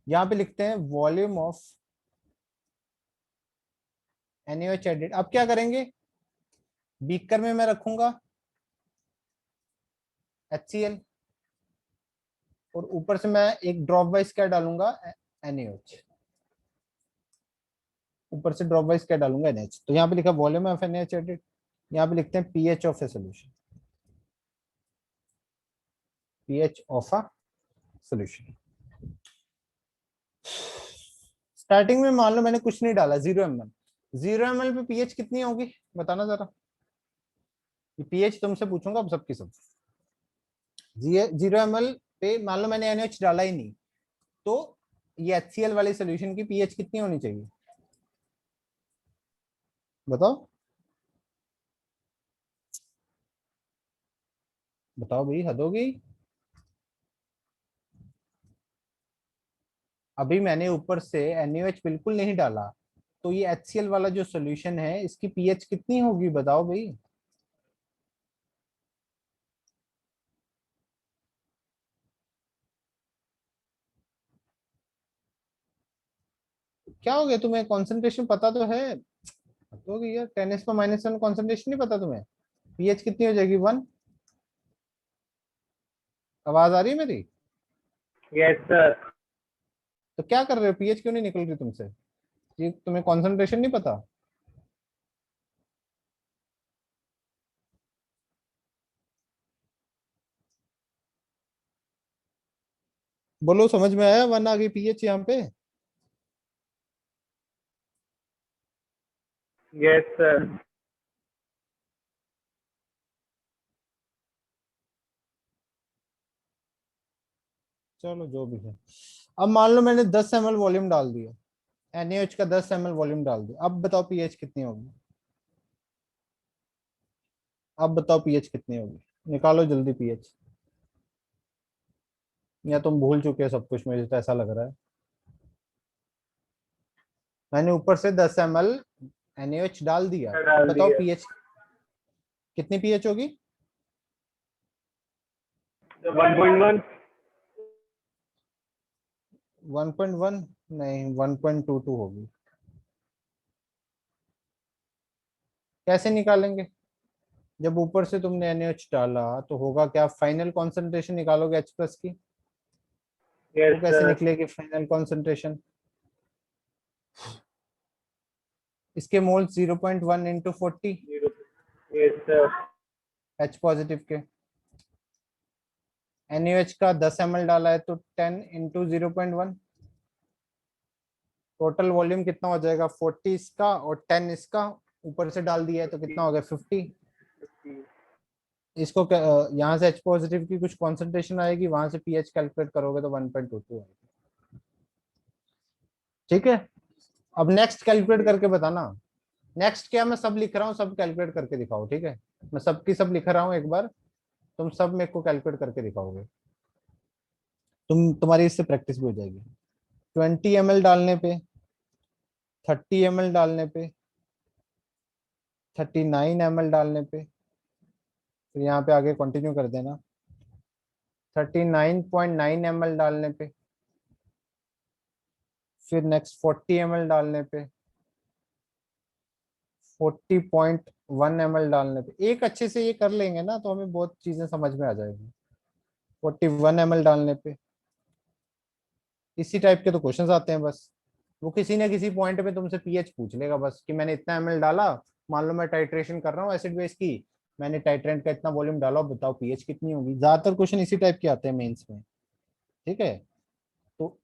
यहाँ पे लिखते हैं वॉल्यूम ऑफ NaOH एडिड। अब क्या करेंगे, बीकर में मैं रखूंगा HCl और ऊपर से मैं एक ड्रॉप वाइज क्या डालूंगा, NaOH। ऊपर से ड्रॉप वाइज क्या डालूंगा, NaOH। तो यहाँ पे लिखा वॉल्यूम ऑफ NaOH एडिड, यहाँ पे लिखते हैं pH of a solution, pH of a solution. Starting में मान लो मैंने कुछ नहीं डाला, 0 ml। 0 ml पे pH कितनी होगी बताना जरा, ये pH तुमसे पूछूंगा अब सबकी सब। 0 ml पे मान लो मैंने NaOH डाला ही नहीं, तो ये HCl वाली सोल्यूशन की pH कितनी होनी चाहिए बताओ, बताओ भाई, हद हो गई। अभी मैंने ऊपर से NaOH बिल्कुल नहीं डाला, तो ये HCl वाला जो सोल्यूशन है इसकी pH कितनी होगी बताओ भाई। क्या हो गया, तुम्हें कॉन्सेंट्रेशन पता तो है, तो यार 10⁻⁻⁻⁻ कॉन्सेंट्रेशन नहीं पता तुम्हें, pH कितनी हो जाएगी 1। आवाज आ रही है मेरी, यस सर। तो क्या कर रहे हो, pH क्यों नहीं निकल रही तुमसे, ये तुम्हें कॉन्सेंट्रेशन नहीं पता। बोलो समझ में आया, 1 आ गई pH यहाँ पे। Yes sir. चलो जो भी है, अब मान लो मैंने 10 ml वॉल्यूम डाल दिया, NaOH का 10 ml वॉल्यूम डाल दिया, अब बताओ pH कितनी होगी, अब बताओ pH कितनी होगी, निकालो जल्दी pH। या तुम भूल चुके हो सब कुछ, मुझे तो ऐसा लग रहा है। मैंने ऊपर से 10 ml NaOH डाल दिया, अब डाल बताओ दिया। pH कितनी pH होगी। 1.1। 1.1 नहीं, 1.22 होगी। कैसे निकालेंगे, जब ऊपर से तुमने NaOH डाला तो होगा क्या, फाइनल कॉन्सेंट्रेशन निकालोगे H प्लस की, वो यस कैसे सर। निकलेगी फाइनल कॉन्सेंट्रेशन, इसके मोल 0.1 into 40 yes sir. H positive के, NaOH का 10 ml डाला है तो 10 इंटू 0.1, टोटल वॉल्यूम कितना हो जाएगा 40 इसका और 10 इसका, ऊपर से डाल दिया है तो कितना हो गया 50। इसको यहाँ से H पॉजिटिव की कुछ कॉन्सेंट्रेशन आएगी, वहां से पीएच कैलकुलेट करोगे तो 1.22 आएगी। ठीक है, अब नेक्स्ट कैलकुलेट करके बताना। नेक्स्ट क्या, मैं सब लिख रहा हूँ, सब कैलकुलेट करके दिखाओ। ठीक है, मैं सबकी सब लिख रहा हूँ एक बार, तुम सब मेरे को कैलकुलेट करके दिखाओगे, तुम्हारी इससे प्रैक्टिस भी हो जाएगी। 20 ml डालने पे, 30 ml डालने पे, 39 ml डालने पे, फिर यहाँ पे आगे कंटिन्यू कर देना। 39.9 ml डालने पे, फिर नेक्स्ट 40 ml डालने पे, 40.1 ml डालने पे। एक अच्छे से ये कर लेंगे ना तो हमें बहुत चीजें समझ में आ जाएगी। 41 ml डालने पे। इसी टाइप के तो क्वेश्चंस आते हैं बस, वो किसी ना किसी पॉइंट पे तुमसे पीएच पूछ लेगा बस, कि मैंने इतना ml डाला, मान लो मैं टाइट्रेशन कर रहा हूँ एसिड बेस की, मैंने टाइट्रेंट का इतना वॉल्यूम डाला, बताओ पीएच कितनी होगी। ज्यादातर क्वेश्चन इसी टाइप के आते हैं मेंस में। ठीक है, तो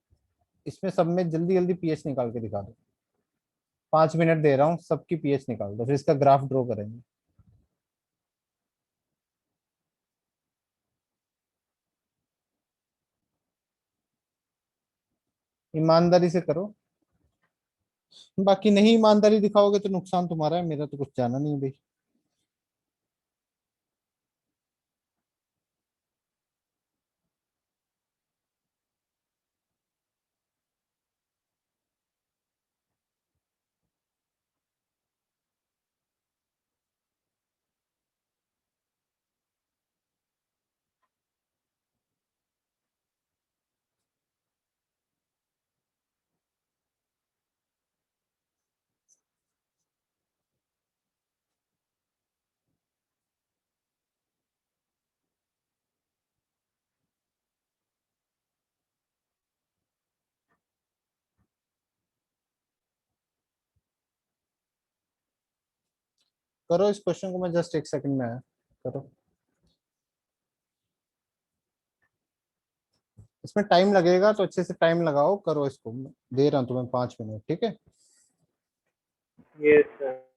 इसमें सब में जल्दी जल्दी पीएच निकाल के दिखा दो। 5 मिनट दे रहा हूँ, सबकी पीएच निकाल दो, फिर इसका ग्राफ ड्रॉ करेंगे। ईमानदारी से करो, बाकी नहीं ईमानदारी दिखाओगे तो नुकसान तुम्हारा है, मेरा तो कुछ जाना नहीं भाई। करो इस क्वेश्चन को, मैं जस्ट 1 सेकंड में आया, करो। इसमें टाइम लगेगा तो अच्छे से टाइम लगाओ, करो इसको, दे रहा हूँ तुम्हें 5 मिनट। ठीक है, यस सर।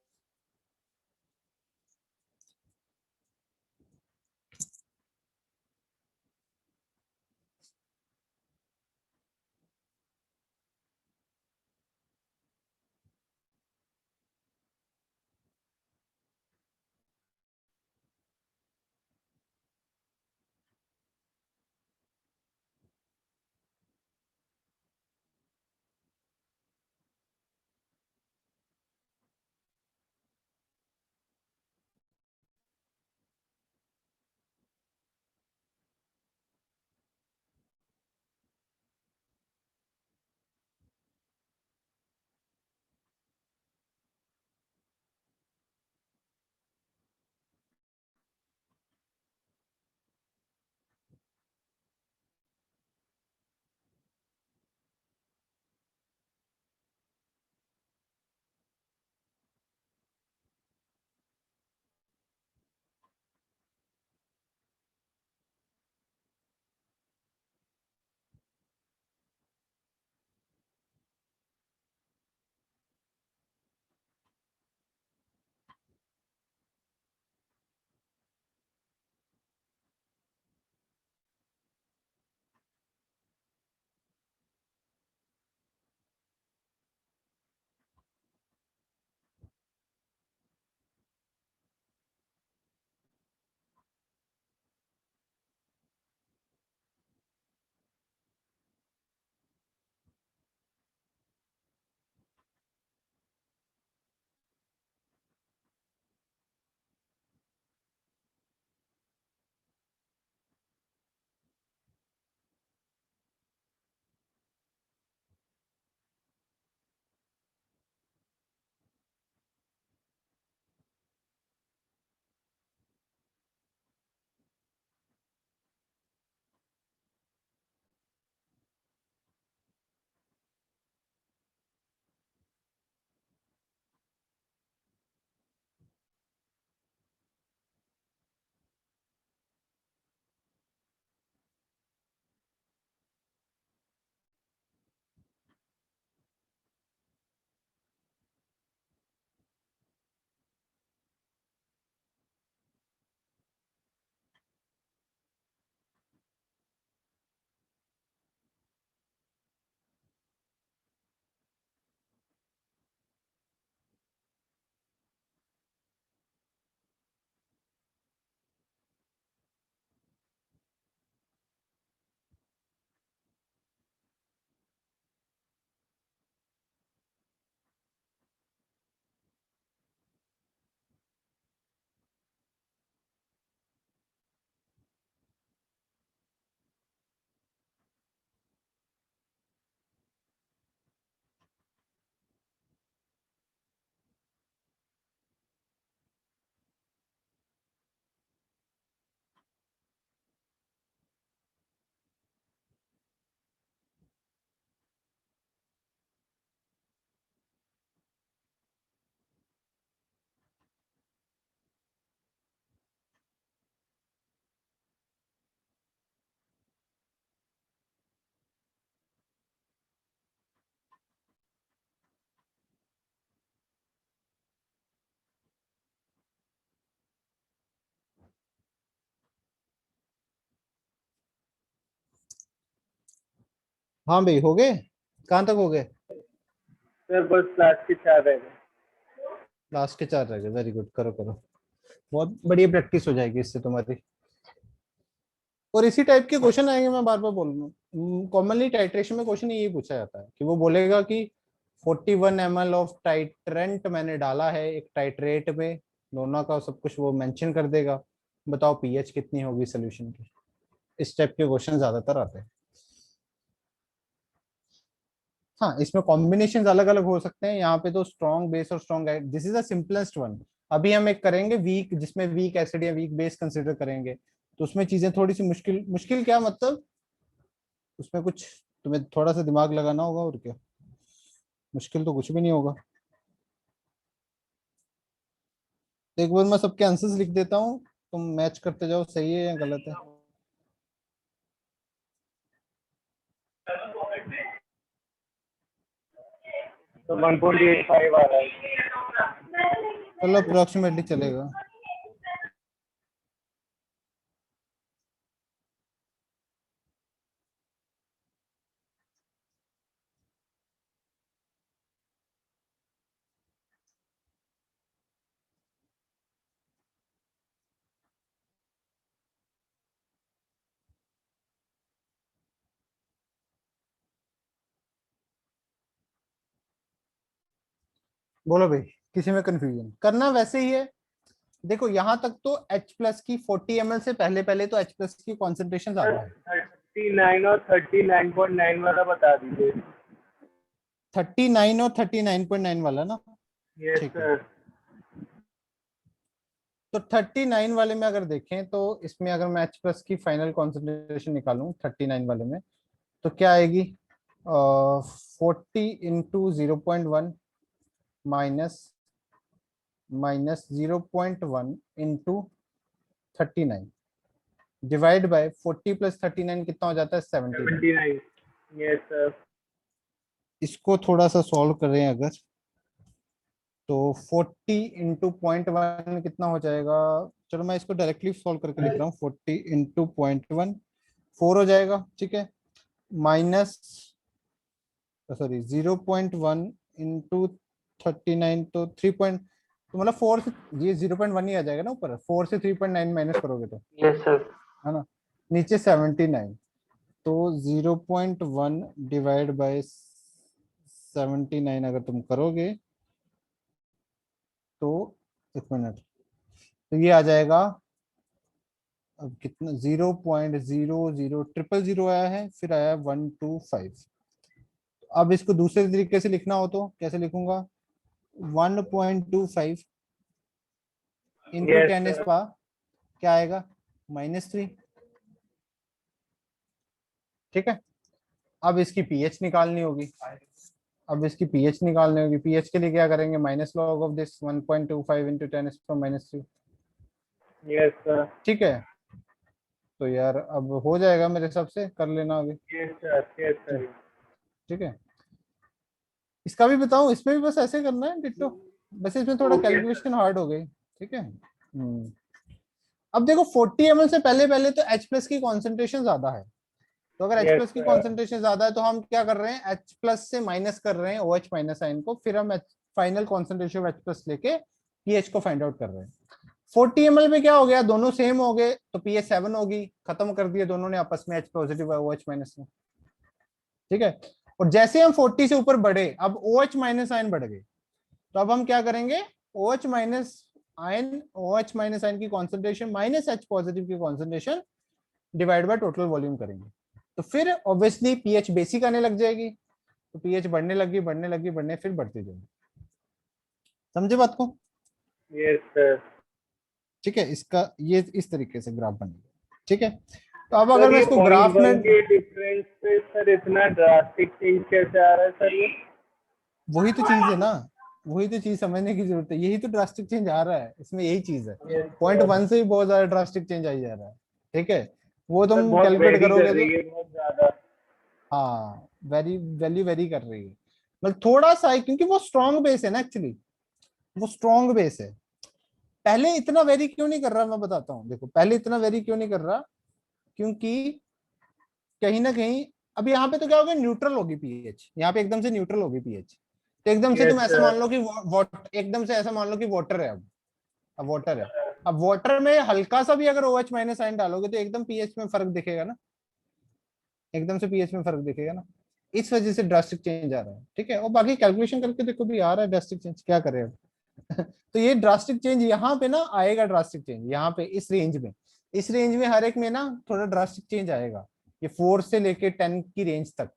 हाँ भाई, हो गए? कहाँ तक हो गए? सर बस लास्ट के 4 रह गए। लास्ट के 4 रह गए, वेरी गुड, करो करो। बहुत बढ़िया प्रैक्टिस हो जाएगी इससे तुम्हारी। और इसी टाइप के क्वेश्चन आएंगे, मैं बार बार बोल रहा हूँ। कॉमनली टाइट्रेशन में क्वेश्चन यही पूछा जाता है कि वो बोलेगा कि 41 ml ऑफ टाइट्रेंट मैंने डाला है एक टाइट्रेट में, दोनों का सब कुछ वो मेंशन कर देगा, बताओ पीएच कितनी होगी सोल्यूशन की। इस टाइप के क्वेश्चन ज्यादातर आते हैं। हाँ, इसमें कॉम्बिनेशन अलग अलग हो सकते हैं, यहाँ पे तो स्ट्रॉन्ग बेस और strong, this is the simplest one. अभी हम एक करेंगे वीक, जिसमें वीक एसिड या वीक बेस कंसिडर करेंगे, तो उसमें चीजें थोड़ी सी मुश्किल, मुश्किल क्या मतलब, उसमें कुछ तुम्हें थोड़ा सा दिमाग लगाना होगा, और क्या, मुश्किल तो कुछ भी नहीं होगा। तो एक बार मैं सबके आंसर्स लिख देता हूँ, तुम मैच करते जाओ, सही है या गलत है। तो 1.85 आ रहा है। चलो अप्रोक्सीमेटली चलेगा। बोलो भाई, किसी में कंफ्यूजन करना वैसे ही है। देखो यहाँ तक तो H प्लस की 40 ml से पहले पहले तो H प्लस की कॉन्सेंट्रेशन सर ज्यादा है। 39 और 39.9 वाला बता दीजिए। 39 और 39.9 वाला ना? यस ठीक है, सर। तो 39 वाले में अगर देखें तो इसमें अगर मैं H प्लस की फाइनल कॉन्सेंट्रेशन निकालूं 39 वाले में, तो क्या आएगी? 40 × 0.1 minus 0.1 into 39 divide by 40 plus 39 कितना हो जाता है? 79। 79। Yes sir. इसको थोड़ा सा सॉल्व करें अगर, तो 40 × 0.1 कितना हो जाएगा? चलो मैं इसको डायरेक्टली सॉल्व करके लिख रहा हूँ, 40 × 0.1 4 हो जाएगा, ठीक है। माइनस, सॉरी, 0.1 इंटू 39, तो 3 पॉइंट, तो मतलब 4 से, ये 0.1 ही आ जाएगा ना ऊपर, 4 से 3.9 माइनस करोगे तो, यस सर। है ना, नीचे 79, तो 0.1 डिवाइड बाय 79 अगर तुम करोगे तो, एक मिनट, तो ये आ जाएगा, अब कितना, 0.0000 आया है, फिर आया 125। अब इसको दूसरे तरीके से लिखना हो तो कैसे लिखूंगा? 1.25 इंटू यस 10 इस सर। पा, क्या आएगा? -3। ठीक है। अब इसकी पीएच निकालनी होगी, अब इसकी पीएच निकालनी होगी। पीएच के लिए क्या करेंगे? Minus log of this 1.25 into 10⁻³ yes sir. ठीक है। तो यार अब हो जाएगा मेरे हिसाब से, कर लेना अभी। Yes sir. यस ठीक, सर। ठीक है। इसका भी बताऊं, इसमें भी बस ऐसे करना है डिट्टो, बस इसमें थोड़ा ओके सर। कैलकुलेशन हार्ड हो गई, ठीक है। अब देखो 40 ml से पहले पहले तो H प्लस की कॉन्सेंट्रेशन ज्यादा है, तो अगर H यस प्लस की सर। कॉन्सेंट्रेशन ज्यादा है तो हम क्या कर रहे हैं? H प्लस से माइनस कर रहे हैं OH माइनस आयन को, फिर हम final concentration of H plus लेके पीएच को फाइंड आउट कर रहे हैं। 40 ml में क्या हो गया? दोनों सेम हो गए, तो पीएच 7 होगी, खत्म कर दिए दोनों ने आपस में, H पॉजिटिव और OH माइनस में, ठीक है। और जैसे हम 40 से ऊपर बढ़े, अब OH माइनस आयन बढ़ गए, तो अब हम क्या करेंगे? OH minus ion, OH minus ion की कॉन्सेंट्रेशन माइनस H पॉजिटिव की concentration divide by total volume करेंगे, तो फिर ऑब्वियसली पीएच बेसिक आने लग जाएगी, तो पीएच बढ़ने लगी, बढ़ने लगी, बढ़ने, फिर बढ़ती जाएगी। समझे बात को? Yes sir. ठीक है, इसका ये इस तरीके से ग्राफ बनेगा, ठीक है। तो अब अगर सर मैं ये इसको पॉइंट ग्राफ में, वन के डिफरेंस पे सर इतना ड्रास्टिक चेंज कैसे आ रहा है सर ये? वही तो चीज है ना, वही तो चीज समझने की जरूरत है, यही तो ड्रास्टिक चेंज आ रहा है इसमें, यही चीज है। Yes point sir. वन से ही बहुत ज्यादा ड्रास्टिक चेंज आई जा रहा है, ठीक है। वो सर तुम बहुत कैलकुलेट वेरी कर करोगे तो, रही है, बहुत ज्यादा। हाँ, वैल्यू वेरी कर रही है, मतलब थोड़ा सा है, क्योंकि वो स्ट्रॉन्ग बेस है ना एक्चुअली, वो स्ट्रॉन्ग बेस है। पहले इतना वेरी क्यों नहीं कर रहा, मैं बताता हूँ। देखो पहले इतना वेरी क्यों नहीं कर रहा, क्योंकि कहीं ना कहीं अब यहाँ पे तो क्या होगा, न्यूट्रल होगी पीएच, यहाँ पे एकदम से न्यूट्रल होगी पीएच। तो एकदम से तुम Yes, ऐसा sir. मान लो कि वाटर, एकदम से ऐसा मान लो कि वाटर है। अब वाटर है, अब वाटर में हल्का सा भी अगर OH माइनस साइन डालोगे तो एकदम पीएच में फर्क दिखेगा ना, एकदम से पीएच में फर्क दिखेगा ना। इस वजह से ड्रास्टिक चेंज आ रहा है, ठीक है। और बाकी कैलकुलेशन करके देखो भी आ रहा है ड्रास्टिक चेंज, क्या करें अब। तो ये ड्रास्टिक चेंज यहाँ पे ना आएगा, ड्रास्टिक चेंज यहाँ पे इस रेंज में, इस रेंज में हर एक में ना थोड़ा ड्रास्टिक चेंज आएगा। ये 4 से लेके 10 की रेंज तक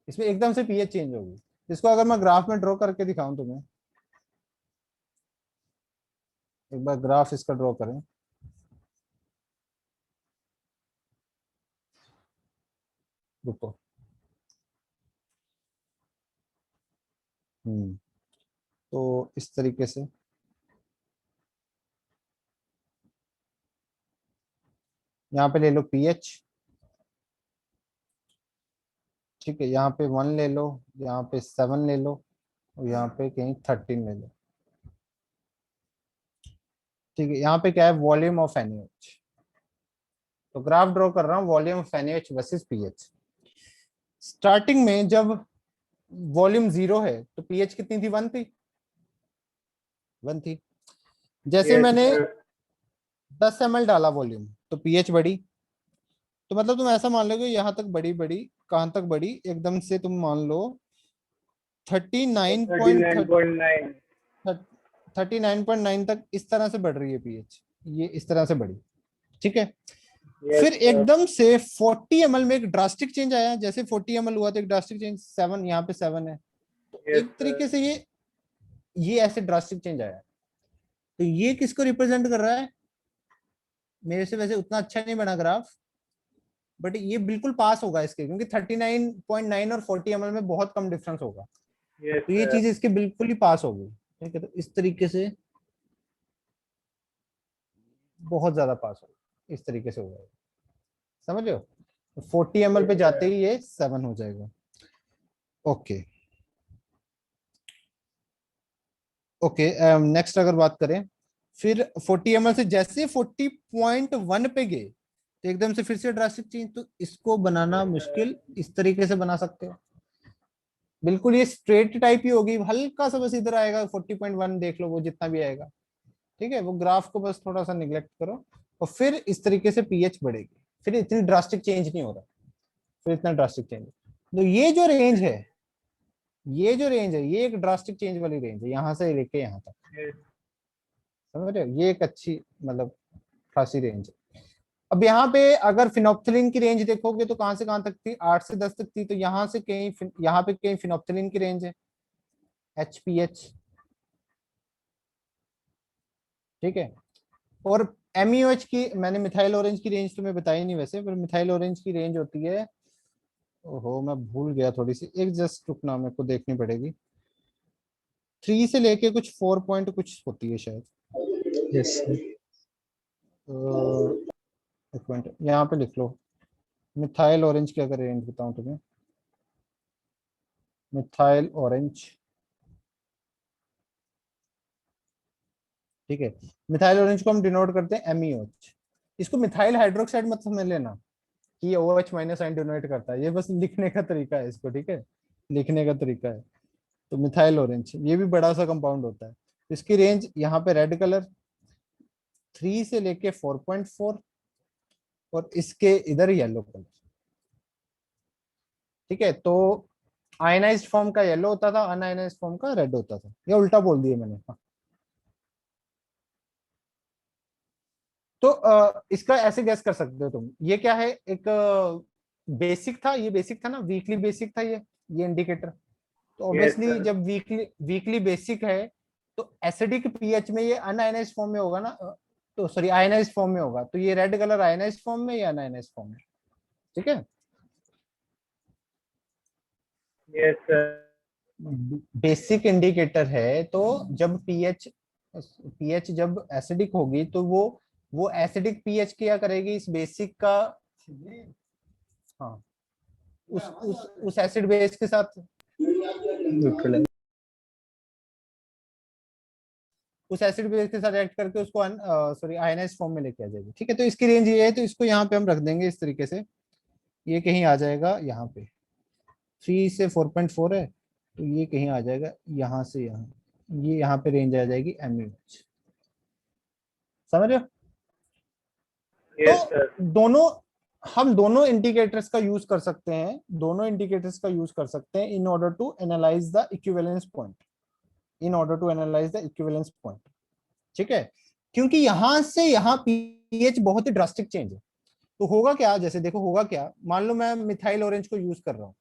इसमें एकदम से पीएच चेंज होगी। इसको अगर मैं ग्राफ में ड्रॉ करके दिखाऊं तुम्हें, एक बार ग्राफ इसका ड्रॉ करें। रुको, तो इस तरीके से यहाँ पे ले लो पीएच, ठीक है। यहाँ पे 1 ले लो, यहाँ पे 7 ले लो, और यहाँ पे कहीं 13 ले लो, ठीक है। यहाँ पे क्या है, वॉल्यूम ऑफ NaOH। तो ग्राफ ड्रॉ कर रहा हूँ volume of NaOH versus pH. Starting में जब वॉल्यूम 0 है तो पीएच कितनी थी, 1 थी, 1 थी। जैसे Yes, मैंने sir. 10 ml डाला वॉल्यूम तो पीएच बढ़ी। तो मतलब तुम ऐसा मान लो कि यहाँ तक बड़ी बड़ी, कहाँ तक बड़ी, एकदम से तुम मान लो 39.9 39.9. 39.9 तक इस तरह से बढ़ रही है पीएच, ये इस तरह से बढ़ी, ठीक है। Yes, फिर sir. एकदम से 40 ml में एक ड्रास्टिक चेंज आया, जैसे 40 ml हुआ तो एक ड्रास्टिक चेंज, 7 यहाँ पे 7 है। तो Yes, एक तरीके sir. से ये ऐसे ड्रास्टिक चेंज आया। तो ये किसको रिप्रेजेंट कर रहा है, मेरे से वैसे उतना अच्छा नहीं बना ग्राफ, बट ये बिल्कुल पास होगा इसके, क्योंकि 39.9 और 40 ml में बहुत कम डिफरेंस होगा। Yes, तो ये sir. चीज इसके बिल्कुल ही पास होगी, ठीक है। तो इस तरीके से बहुत ज्यादा पास होगा, इस तरीके से हो जाएगा, समझ रहे हो। 40 ml पे जाते ही ये 7 हो जाएगा। ओके ओके, नेक्स्ट अगर बात करें, फिर 40 ml से जैसे 40.1 पे गए तो एकदम से फिर से ड्रास्टिक चेंज। तो इसको बनाना मुश्किल, इस तरीके से बना सकते हो, बिल्कुल ये स्ट्रेट टाइप ही होगी, हल्का सा बस इधर आएगा 40.1, देख लो वो जितना भी आएगा, ठीक है। वो ग्राफ को बस थोड़ा सा निग्लेक्ट करो, और फिर इस तरीके से पीएच बढ़ेगी। फिर इतनी ड्रास्टिक चेंज नहीं हो रहा, फिर इतना ड्रास्टिक चेंज। तो ये जो रेंज है, ये जो रेंज है, ये एक ड्रास्टिक चेंज वाली रेंज है, यहाँ से लेके यहाँ तक, Yes. समझ रहे हो। ये एक अच्छी मतलब खासी रेंज है। अब यहाँ पे अगर फिनोप्थलीन की रेंज देखोगे तो कहां से कहां तक थी, 8 से 10 तक थी। तो यहाँ से कहीं, यहाँ पे कहीं फिनोप्थलीन की रेंज है, HPH, ठीक है। और MEOH की, मैंने मिथाइल ऑरेंज की रेंज तुम्हें बताई नहीं वैसे, पर मिथाइल ऑरेंज की रेंज होती है, ओहो मैं भूल गया थोड़ी सी, एक जस्ट रुकना, मेरे को देखनी पड़ेगी। 3 से लेके कुछ 4 पॉइंट कुछ होती है शायद। Yes sir. एक मिनट यहाँ पे लिख लो, मिथाइल ऑरेंज की अगर रेंज बताऊं तुम्हें, मिथाइल ऑरेंज, ठीक है। मिथाइल ऑरेंज को हम डिनोट करते हैं MEOH। इसको मिथाइल हाइड्रोक्साइड मत समझ लेना कि ये OH माइनस साइन डिनोट करता है, ये बस लिखने का तरीका है इसको, ठीक है, लिखने का तरीका है। तो मिथाइल ऑरेंज ये भी बड़ा सा कंपाउंड होता है। इसकी रेंज यहाँ पे रेड कलर 3 से लेके 4.4, और इसके इधर येलो कलर, ठीक है। तो आयनाइज्ड फॉर्म का येलो होता था, अनआयनाइज्ड फॉर्म का रेड होता था, ये उल्टा बोल दिया मैंने, हाँ। तो इसका ऐसे गैस कर सकते हो तुम, ये क्या है, एक बेसिक था, ये बेसिक था ना, वीकली बेसिक था ये इंडिकेटर। तो Yes, ऑब्वियसली sir. जब वीकली वीकली बेसिक है तो एसिडिक पीएच में ये अनआयनाइज्ड फॉर्म में होगा ना, तो सॉरी आयनाइज्ड फॉर्म में होगा। तो ये रेड कलर आयनाइज्ड फॉर्म में या अनआयनाइज्ड फॉर्म में, ठीक है। Yes, sir. बेसिक इंडिकेटर है, तो जब पीएच पीएच जब एसिडिक होगी तो वो एसिडिक पीएच क्या करेगी, इस बेसिक का, हाँ, उस एसिड बेस के साथ न्यूट्रल, उस एसिड बेस के साथ रिएक्ट करके उसको सॉरी आयनाइज्ड फॉर्म में लेके आ जाएगी, ठीक है। तो इसकी रेंज ये है, तो इसको यहाँ पे हम रख देंगे इस तरीके से, ये कहीं आ जाएगा यहाँ पे। 3 से 4.4 है, तो ये कहीं आ जाएगा यहाँ से यहाँ, ये यहाँ पे रेंज आ जाएगी MUH। समझ रहे हो? यस तो सर। दोनों, हम दोनों इंडिकेटर्स का यूज कर सकते हैं, दोनों इंडिकेटर्स का यूज कर सकते हैं in order to analyse the equivalence point, in order to analyse the equivalence point. ठीक है, क्योंकि यहां से यहाँ पीएच बहुत ही ड्रास्टिक चेंज है। तो होगा क्या, जैसे देखो होगा क्या, मान लो मैं मिथाइल ऑरेंज को यूज कर रहा हूँ,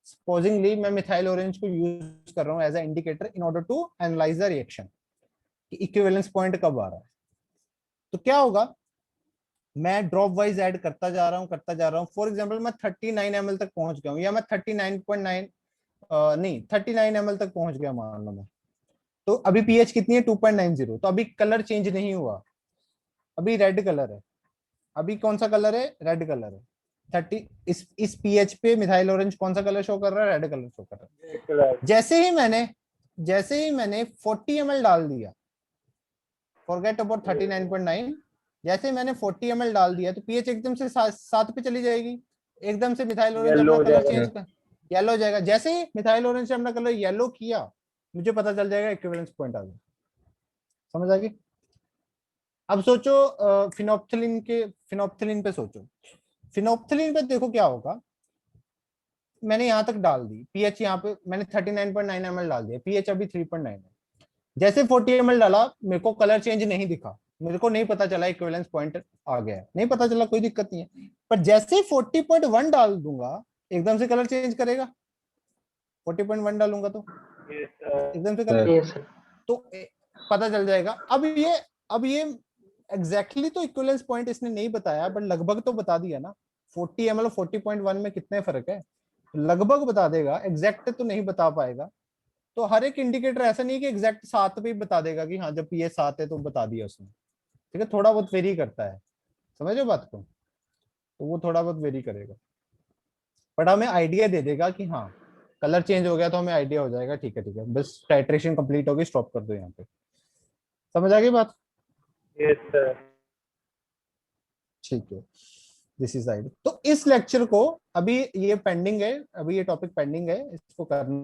सपोजिंगली मैं मिथाइल ऑरेंज को यूज कर रहा हूँ as a indicator in order to analyse the reaction कि इक्विवेलेंस पॉइंट कब आ रहा है। तो क्या होगा, मैं ड्रॉप वाइज ऐड करता जा रहा हूँ। फॉर एग्जांपल मैं 39 ml तक पहुंच गया हूँ, या मैं 39.9 नहीं 39 ml तक पहुंच गया मान लो मैं। तो अभी पीएच कितनी है 2.90, तो अभी कलर चेंज नहीं हुआ, अभी रेड कलर है। अभी कौन सा कलर है, रेड कलर है। 30 इस पीएच पे मिथाइल ऑरेंज कौन सा कलर शो कर रहा है, रेड कलर शो कर रहा है। जैसे ही मैंने 40 ml डाल दिया, फॉरगेट अबाउट 39.9, जैसे मैंने 40 ml डाल दिया तो पीएच एकदम से 7 पे चली जाएगी, एकदम से मिथाइल ऑरेंज येलो अपना हो कलर जाएगा। चेंज कर, येलो हो जाएगा। जैसे ही मिथाइल ऑरेंज ने अपना कलर येलो किया, मुझे पता चल जाएगा इक्विवेलेंस पॉइंट आ गया। समझ आ गई? अब सोचो फिनोप्थलीन पे सोचो। फिनोप्थलीन पे देखो क्या होगा, मैंने यहां तक डाल दी पीएच, यहाँ पे मैंने 39.9 ml डाल दिया, पीएच अभी 3.9 है। जैसे 40 ml डाला, मेरे को कलर चेंज नहीं दिखा, मेरे को नहीं पता चला इक्विवेलेंस पॉइंट आ गया है, नहीं पता चला, कोई दिक्कत नहीं है। पर जैसे 40.1 डाल दूंगा, एकदम से कलर चेंज करेगा। 40.1 डालूंगा तो यस सर। एकदम से कलर, ये सर। तो पता चल जाएगा। अब ये एग्जैक्टली तो इक्विवेलेंस पॉइंट इसने नहीं बताया, बट लगभग तो बता दिया ना। 40 ml और 40.1 में कितने फर्क है, लगभग बता देगा, एग्जैक्ट तो नहीं बता पाएगा। तो हर एक इंडिकेटर ऐसा नहीं कि एग्जैक्ट 7 पे ही बता देगा कि हाँ जब पीएच 7 है तो बता दिया उसने। ठीक है, थोड़ा बहुत वेरी करता है, समझ रहे बात को? तो वो थोड़ा बहुत वेरी करेगा, बट हमें आइडिया दे देगा कि हाँ कलर चेंज हो गया, तो हमें आइडिया हो जाएगा ठीक है बस टाइट्रेशन कंप्लीट होगी, स्टॉप कर दो यहाँ पे। समझ आ गई बात? Yes sir. ठीक है, दिस इज आइडिया। तो इस लेक्चर को अभी ये पेंडिंग है, अभी ये टॉपिक पेंडिंग है, इसको करना